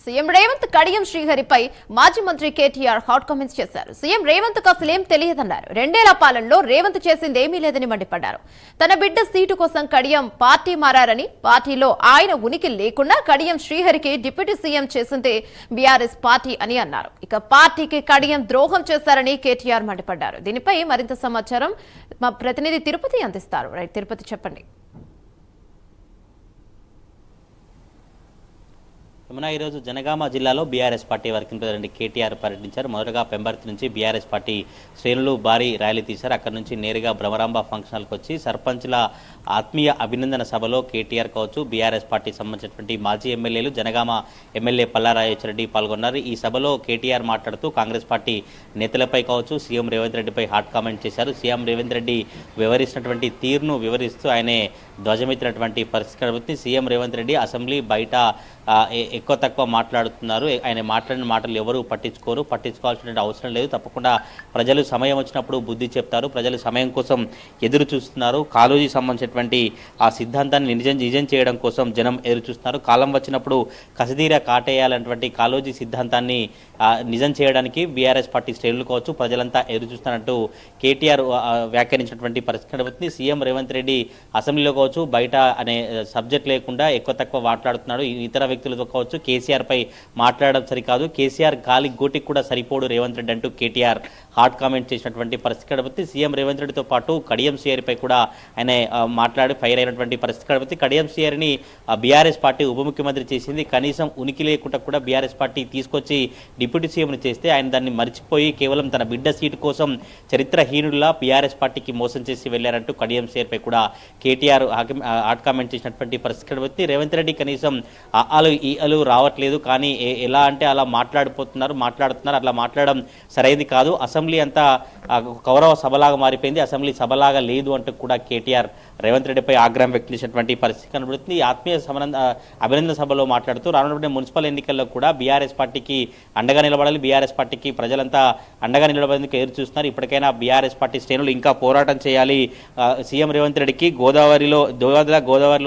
CM Revanth Kadiyam శ్రీహరిపై మాజీ మంత్రి KTR hot comments చేశారు. సీఎం రేవంత్ కు అసలేం తెలియదన్నారు. 2 ఏళ్ల పాలనలో రేవంత్ చేసిందేమీ లేదని మండిపడ్డారు. తన బిడ్డ సీటు కోసం కడియం పార్టీ మారారని, పార్టీలో ఆయన ఉనికి లేకుండా కడియం శ్రీహరికి డిప్యూటీ సీఎం చేసిందే బీఆర్ఎస్ పార్టీ అని అన్నారు. ఇక పార్టీకి కడియం ద్రోహం చేశారని కేటీఆర్ మండిపడ్డారు. దీనిపై మరింత సమాచారం మా ప్రతినిధి తిరుపతి అందిస్తారు. రైట్ తిరుపతి, చెప్పండి. ఈరోజు జనగామ జిల్లాలో BRS party working president KTR పర్యటించారు. మొదటగా పెంబర్తి నుంచి బీఆర్ఎస్ పార్టీ శ్రేణులు భారీ ర్యాలీ తీశారు. అక్కడి నుంచి నేరుగా భ్రమరాంబ ఫంక్షన్ హాల్కి వచ్చి సర్పంచ్ల ఆత్మీయ అభినందన సభలో కేటీఆర్ కావచ్చు, బీఆర్ఎస్ పార్టీకి సంబంధించినటువంటి మాజీ ఎమ్మెల్యేలు, జనగామ ఎమ్మెల్యే పల్లారాయరెడ్డి పాల్గొన్నారు. ఈ సభలో కేటీఆర్ మాట్లాడుతూ కాంగ్రెస్ పార్టీ నేతలపై కావచ్చు, సీఎం రేవంత్ రెడ్డిపై హాట్ కామెంట్ చేశారు. సీఎం రేవంత్ రెడ్డి వివరిస్తున్నటువంటి తీరును వివరిస్తూ ఆయనే ధ్వజమెత్తినటువంటి పరిస్థితి. సీఎం రేవంత్ రెడ్డి అసెంబ్లీ బయట ఎక్కువ తక్కువ మాట్లాడుతున్నారు. ఆయన మాట్లాడిన మాటలు ఎవరు పట్టించుకోవాల్సినటువంటి అవసరం లేదు. తప్పకుండా ప్రజలు సమయం వచ్చినప్పుడు బుద్ధి చెప్తారు. ప్రజలు సమయం కోసం ఎదురు చూస్తున్నారు. కాళోజీ సంబంధించినటువంటి ఆ సిద్ధాంతాన్ని నిజం చేయడం కోసం జనం ఎదురు చూస్తున్నారు. కాలం వచ్చినప్పుడు కసిదీర కాటేయాలన్నటువంటి కాళోజీ సిద్ధాంతాన్ని నిజం చేయడానికి బీఆర్ఎస్ పార్టీ శ్రేణులు కావచ్చు, ప్రజలంతా ఎదురు చూస్తున్నట్టు కేటీఆర్ వ్యాఖ్యానించినటువంటి పరిస్థితి. సీఎం రేవంత్ రెడ్డి అసెంబ్లీలో కావచ్చు, బయట అనే సబ్జెక్ట్ లేకుండా ఎక్కువ తక్కువ మాట్లాడుతున్నాడు. ఇతర వ్యక్తులతో కావచ్చు, కేసీఆర్ పై మాట్లాడడం సరికాదు, కేసీఆర్ గాలి గోటికి కూడా సరిపోడు రేవంత్ రెడ్డి అంటూ కేటీఆర్ హాట్ కామెంట్ చేసినటువంటి పరిస్థితి. సీఎం రేవంత్ రెడ్డితో పాటు కడియం శ్రీహరి పై కూడా ఆయన మాట్లాడి ఫైర్ అయినటువంటి పరిస్థితి. కడియం శ్రీహరిని బీఆర్ఎస్ పార్టీ ఉప ముఖ్యమంత్రి చేసింది. కనీసం ఉనికి లేకుండా కూడా బీఆర్ఎస్ పార్టీ తీసుకొచ్చి డిప్యూటీ సీఎంను చేస్తే ఆయన దాన్ని మర్చిపోయి కేవలం తన బిడ్డ సీటు కోసం చరిత్రహీనుడిలా బీఆర్ఎస్ పార్టీకి మోసం చేసి వెళ్లారంటూ కడియం శ్రీహరిపై కూడా కేటీఆర్ హాట్ కామెంట్ చేసినటువంటి పరిస్థితి. రేవంత్ రెడ్డి కనీసం ఈలు రావట్లేదు, కానీ ఎలా అంటే అలా మాట్లాడుతున్నారు. అట్లా మాట్లాడడం సరైనది కాదు. అసెంబ్లీ అంతా కౌరవ సభలాగా మారిపోయింది, అసెంబ్లీ సభలాగా లేదు అంటూ కూడా కేటీఆర్ రేవంత్ రెడ్డిపై ఆగ్రహం వ్యక్తం చేసినటువంటి పరిస్థితి కనబడుతుంది. ఆత్మీయ అభినందన సభలో మాట్లాడుతూ రానున్న మున్సిపల్ ఎన్నికల్లో కూడా బీఆర్ఎస్ పార్టీకి అండగా నిలబడాలి, బీఆర్ఎస్ పార్టీకి ప్రజలంతా అండగా నిలబడేందుకు ఎదురు చూస్తున్నారు. ఇప్పటికైనా బీఆర్ఎస్ పార్టీ శ్రేణులు ఇంకా పోరాటం చేయాలి. సీఎం రేవంత్ రెడ్డికి గోదావరిలో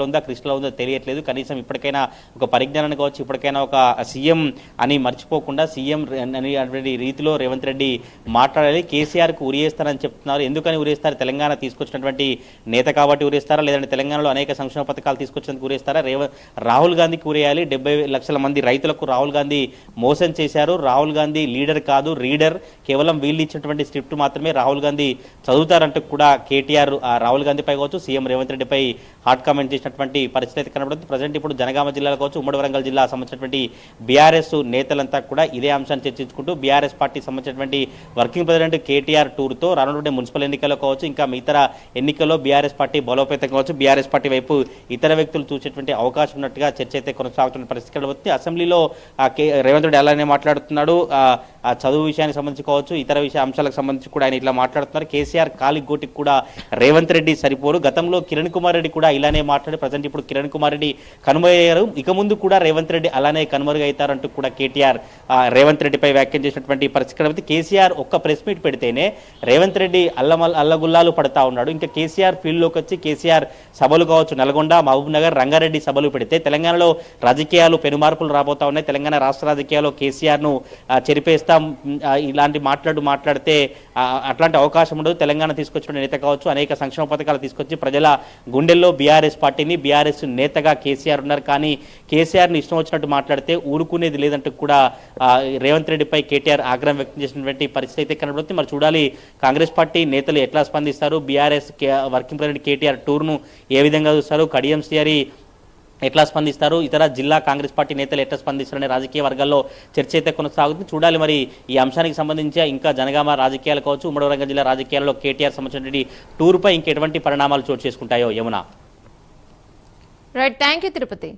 ఉందా, కృష్ణలో ఉందో తెలియట్లేదు. కనీసం ఇప్పటికైనా ఒక పరిజ్ఞానాన్ని కావచ్చు, ఇప్పటికైనా ఒక సీఎం అని మర్చిపోకుండా సీఎం అనే రీతిలో రేవంత్ రెడ్డి మాట్లాడాలి. కేసీఆర్కు ఉరియేస్తారని చెప్తున్నారు. ఎందుకని ఉరేస్తారు? తెలంగాణ తీసుకొచ్చినటువంటి నేత కాబట్టి ఉరేస్తారా, లేదంటే తెలంగాణలో అనేక సంక్షేమ పథకాలు తీసుకొచ్చినందుకు ఉరేస్తారా? రాహుల్ గాంధీకి ఉరేయాలి. 70 లక్షల మంది రైతులకు రాహుల్ గాంధీ మోసం చేశారు. రాహుల్ గాంధీ లీడర్ కాదు, రీడర్. కేవలం వీళ్ళు ఇచ్చినటువంటి స్క్రిప్ట్ మాత్రమే రాహుల్ గాంధీ చదువుతారంటూ కూడా కేటీఆర్ రాహుల్ గాంధీపై కావచ్చు, సీఎం రేవంత్ రెడ్డిపై హాట్ కామెంట్ చేసినటువంటి పరిస్థితి కనబడుతుంది. ప్రజెంట్ ఇప్పుడు జనగామ జిల్లాలో కావచ్చు, ఉమ్మడి వరంగల్ జిల్లా సంబంధించినటువంటి బీఆర్ఎస్ నేతలంతా కూడా ఇదే అంశాన్ని చర్చించుకుంటూ బీఆర్ఎస్ పార్టీ సంబంధించినటువంటి వర్కింగ్ ప్రెసిడెంట్ కేటీఆర్ టూర్తో రానున్న మున్సిపల్ ఎన్నికల్లో కావచ్చు, ఇంకా ఇతర ఎన్నికల్లో బీఆర్ఎస్ పార్టీ బలోపేతం కావచ్చు, బీఆర్ఎస్ పార్టీ వైపు ఇతర వ్యక్తులు చూసేటువంటి అవకాశం ఉన్నట్టుగా చర్చ అయితే కొనసాగుతున్న పరిస్థితి కనబడుతుంది. అసెంబ్లీలో రేవంత్ రెడ్డి అలానే మాట్లాడుతున్నాడు. ఆ చదువు విషయానికి సంబంధించి కావచ్చు, ఇతర అంశాలకు సంబంధించి కూడా ఆయన ఇట్లా మాట్లాడుతున్నారు. కేసీఆర్ కాలి గోటికి కూడా రేవంత్ రెడ్డి సరిపోరు. గతంలో కిరణ్ కుమార్ రెడ్డి కూడా ఇలానే మాట్లాడి ప్రజెంట్ ఇప్పుడు కిరణ్ కుమార్ రెడ్డి కనుమయ్యారు. ఇక ముందు కూడా రేవంత్ రెడ్డి అలానే కనుమరుగవుతారంటూ కూడా కేటీఆర్ రేవంత్ రెడ్డిపై వ్యాఖ్యం చేసినటువంటి పరిస్థితి. కేసీఆర్ ఒక్క ప్రెస్ మీట్ పెడితేనే రేవంత్ రెడ్డి అల్లగుల్లాలు పడతా ఉన్నాడు. ఇంకా కేసీఆర్ ఫీల్డ్లోకి వచ్చి కేసీఆర్ సభలు కావచ్చు, నల్గొండ, మహబూబ్ నగర్, రంగారెడ్డి సభలు పెడితే తెలంగాణలో రాజకీయాలు పెనుమార్పులు రాబోతా ఉన్నాయి. తెలంగాణ రాష్ట్ర రాజకీయాల్లో కేసీఆర్ను చెరిపేస్తాం ఇలాంటి మాట్లాడితే అట్లాంటి అవకాశం ఉండదు. తెలంగాణ తీసుకొచ్చిన నేత కావచ్చు, అనేక సంక్షేమ పథకాలు తీసుకొచ్చి ప్రజల గుండెల్లో బీఆర్ఎస్ పార్టీని, బీఆర్ఎస్ నేతగా కేసీఆర్ ఉన్నారు. కానీ కేసీఆర్ని ఇష్టం వచ్చినట్టు మాట్లాడితే ఊరుకునేది లేదంటూ కూడా రేవంత్ రెడ్డిపై కేటీఆర్ ఆగ్రహం వ్యక్తం చేసినటువంటి పరిస్థితి అయితే కనబడుతుంది. మరి చూడాలి కాంగ్రెస్ పార్టీ నేతలు ఎట్లా స్పందిస్తారు, బీఆర్ఎస్ వర్కింగ్ ప్రెసిడెంట్ కేటీఆర్ టూర్ను ఏ విధంగా చూస్తారు, కడియం శ్రీహరి ఎట్లా స్పందిస్తారు, ఇతర జిల్లా కాంగ్రెస్ పార్టీ నేతలు ఎట్లా స్పందిస్తారనే రాజకీయ వర్గాల్లో చర్చ అయితే కొనసాగుతుంది. చూడాలి మరి ఈ అంశానికి సంబంధించి ఇంకా జనగామ రాజకీయాలు కావచ్చు, ఉమ్మడి వరంగల్ జిల్లా రాజకీయాల్లో కేటీఆర్ సంబంధించిన టూర్పై ఇంకెటువంటి పరిణామాలు చోటు చేసుకుంటాయో. Yamuna. Right, thank you Tirupati.